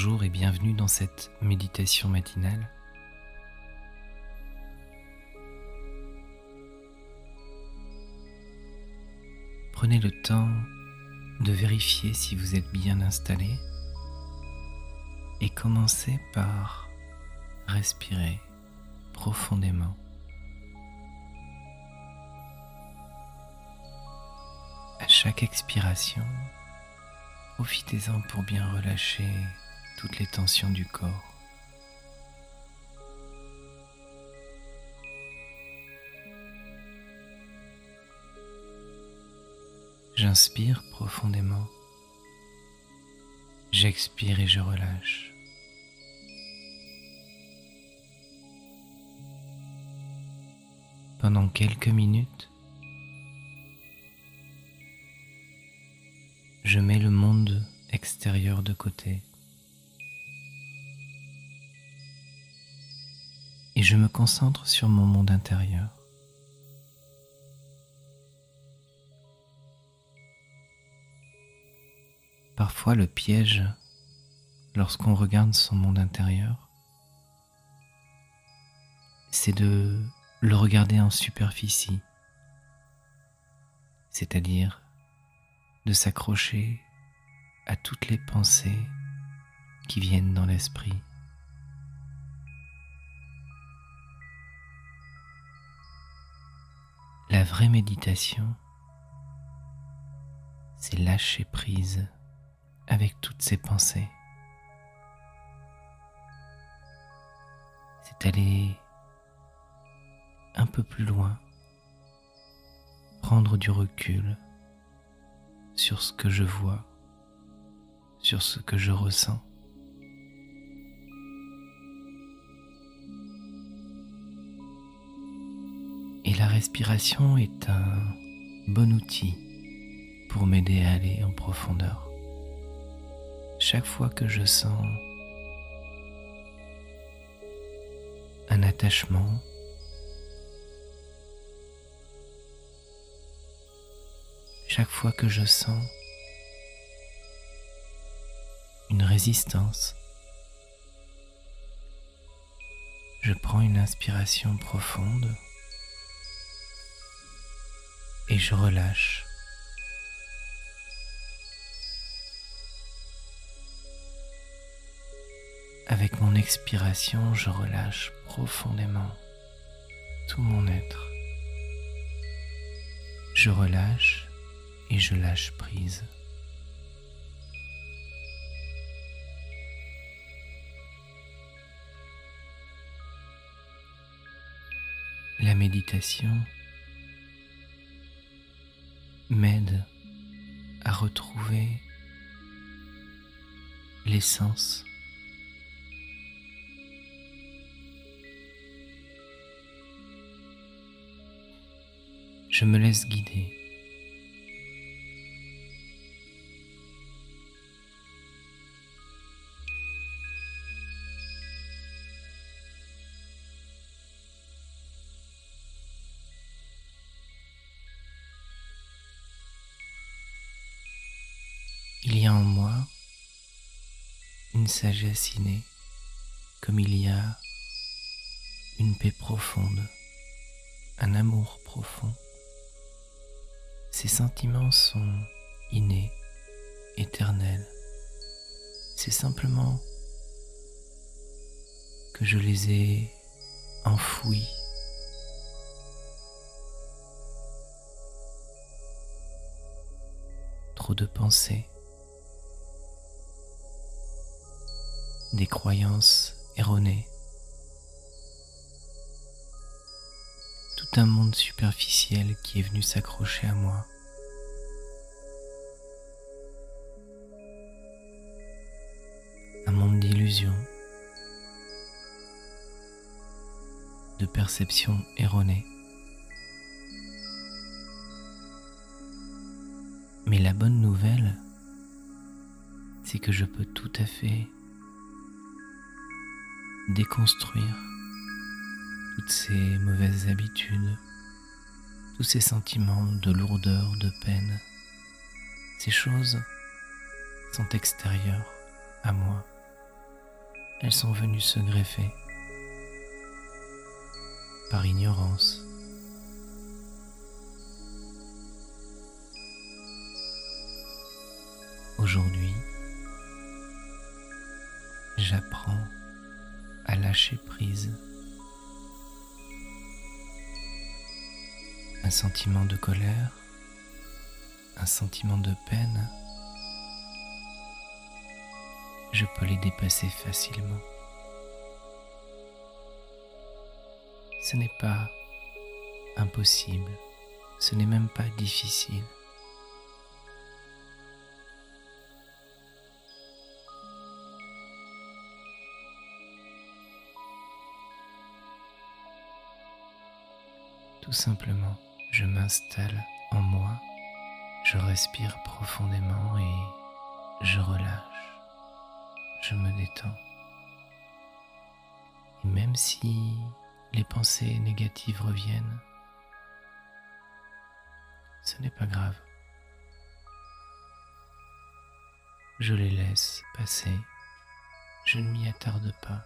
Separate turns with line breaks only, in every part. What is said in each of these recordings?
Bonjour et bienvenue dans cette méditation matinale. Prenez le temps de vérifier si vous êtes bien installé et commencez par respirer profondément. À chaque expiration, profitez-en pour bien relâcher toutes les tensions du corps. J'inspire profondément, j'expire et je relâche. Pendant quelques minutes, je mets le monde extérieur de côté et je me concentre sur mon monde intérieur. Parfois, le piège, lorsqu'on regarde son monde intérieur, c'est de le regarder en superficie, c'est-à-dire de s'accrocher à toutes les pensées qui viennent dans l'esprit. La vraie méditation, c'est lâcher prise avec toutes ces pensées. C'est aller un peu plus loin, prendre du recul sur ce que je vois, sur ce que je ressens. Et la respiration est un bon outil pour m'aider à aller en profondeur. Chaque fois que je sens un attachement, chaque fois que je sens une résistance, je prends une inspiration profonde et je relâche. Avec mon expiration, je relâche profondément tout mon être. Je relâche et je lâche prise. La méditation m'aide à retrouver l'essence. Je me laisse guider. Il y a en moi une sagesse innée, comme il y a une paix profonde, un amour profond. Ces sentiments sont innés, éternels. C'est simplement que je les ai enfouis. Trop de pensées, des croyances erronées, tout un monde superficiel qui est venu s'accrocher à moi. Un monde d'illusions, de perceptions erronées. Mais la bonne nouvelle, c'est que je peux tout à fait déconstruire toutes ces mauvaises habitudes, tous ces sentiments de lourdeur, de peine. Ces choses sont extérieures à moi. elles sont venues se greffer par ignorance. Aujourd'hui, j'apprends à lâcher prise. Un sentiment de colère, un sentiment de peine, je peux les dépasser facilement. Ce n'est pas impossible, ce n'est même pas difficile. Tout simplement, je m'installe en moi, je respire profondément et je relâche, je me détends. Et même si les pensées négatives reviennent, ce n'est pas grave. Je les laisse passer, je ne m'y attarde pas.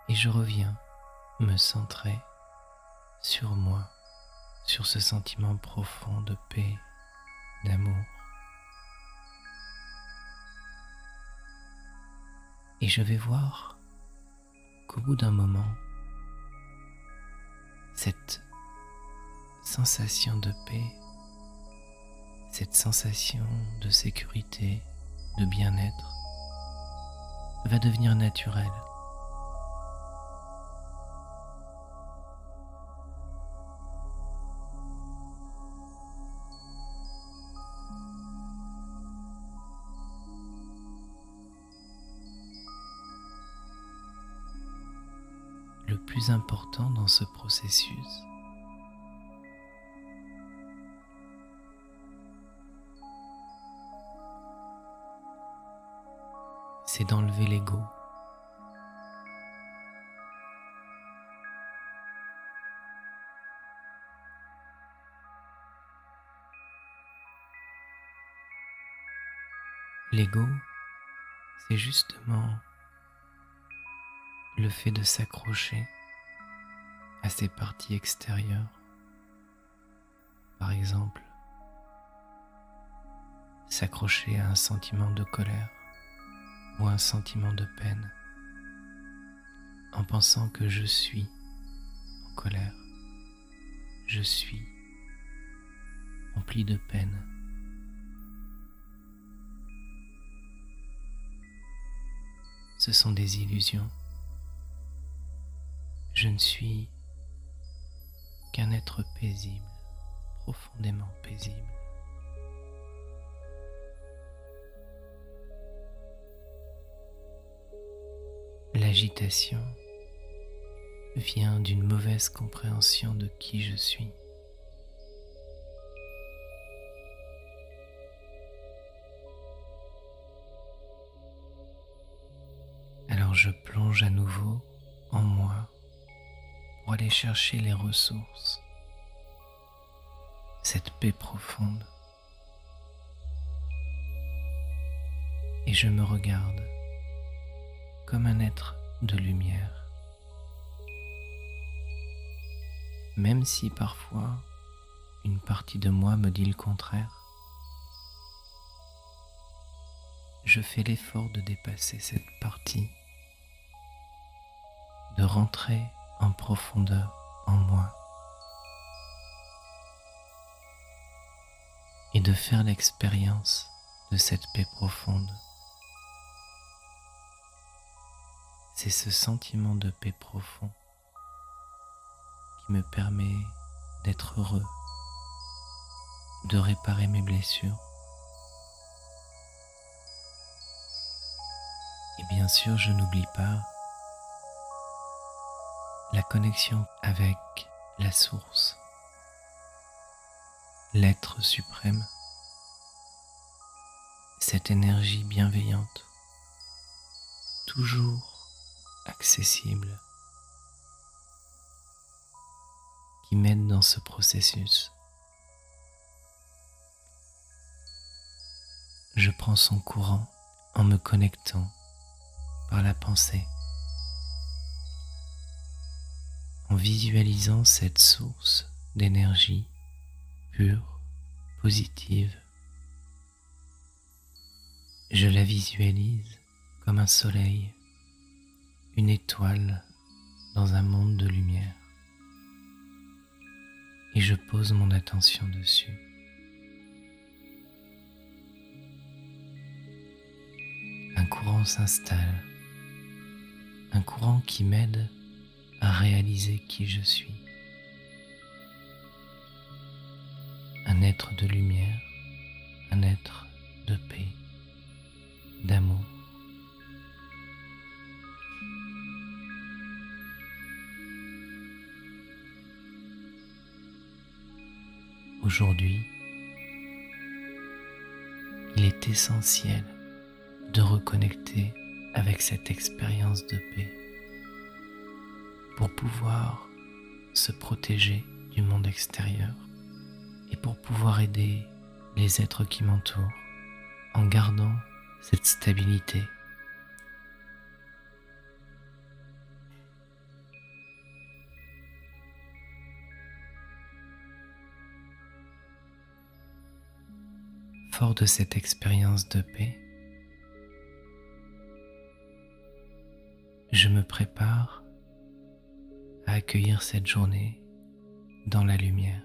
Et je reviens me centrer sur moi, sur ce sentiment profond de paix, d'amour. Et je vais voir qu'au bout d'un moment, cette sensation de paix, cette sensation de sécurité, de bien-être, va devenir naturelle. Le plus important dans ce processus, c'est d'enlever l'ego. L'ego, c'est justement le fait de s'accrocher à ses parties extérieures. Par exemple, s'accrocher à un sentiment de colère ou un sentiment de peine en pensant que je suis en colère, je suis empli de peine. Ce sont des illusions. Je ne suis qu'un être paisible, profondément paisible. L'agitation vient d'une mauvaise compréhension de qui je suis. Alors je plonge à nouveau en moi pour aller chercher les ressources, cette paix profonde. Et je me regarde comme un être de lumière. Même si parfois une partie de moi me dit le contraire, je fais l'effort de dépasser cette partie, de rentrer en profondeur en moi et de faire l'expérience de cette paix profonde. C'est ce sentiment de paix profond qui me permet d'être heureux, de réparer mes blessures. Et bien sûr, je n'oublie pas la connexion avec la source, l'être suprême, cette énergie bienveillante, toujours accessible, qui m'aide dans ce processus. je prends son courant en me connectant par la pensée, en visualisant cette source d'énergie pure, positive. Je la visualise comme un soleil, une étoile dans un monde de lumière, et je pose mon attention dessus. Un courant s'installe, un courant qui m'aide à réaliser qui je suis. Un être de lumière, un être de paix, d'amour. Aujourd'hui, il est essentiel de reconnecter avec cette expérience de paix pour pouvoir se protéger du monde extérieur et pour pouvoir aider les êtres qui m'entourent en gardant cette stabilité. Fort de cette expérience de paix, je me prépare à accueillir cette journée dans la lumière.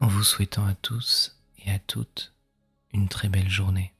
En vous souhaitant à tous et à toutes une très belle journée.